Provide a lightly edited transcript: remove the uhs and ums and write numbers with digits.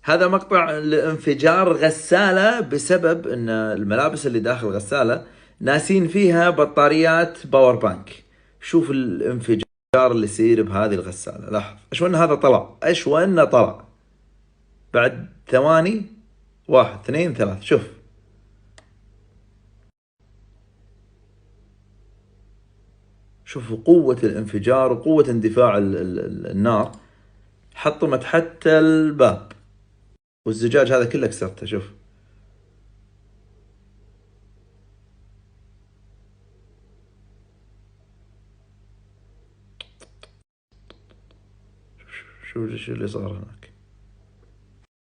هذا مقطع لانفجار غسالة بسبب ان الملابس اللي داخل الغسالة ناسين فيها بطاريات باور بانك. شوف الانفجار اللي يصير بهذه الغسالة. لاحظ اشو ان هذا طلع، اشو انه طلع بعد ثواني. واحد اثنين ثلاث، شوف. شوف قوة الانفجار وقوة اندفاع النار. حطمت حتى الباب، والزجاج هذا كله كسرته. شوف. شوف شو اللي صار هناك.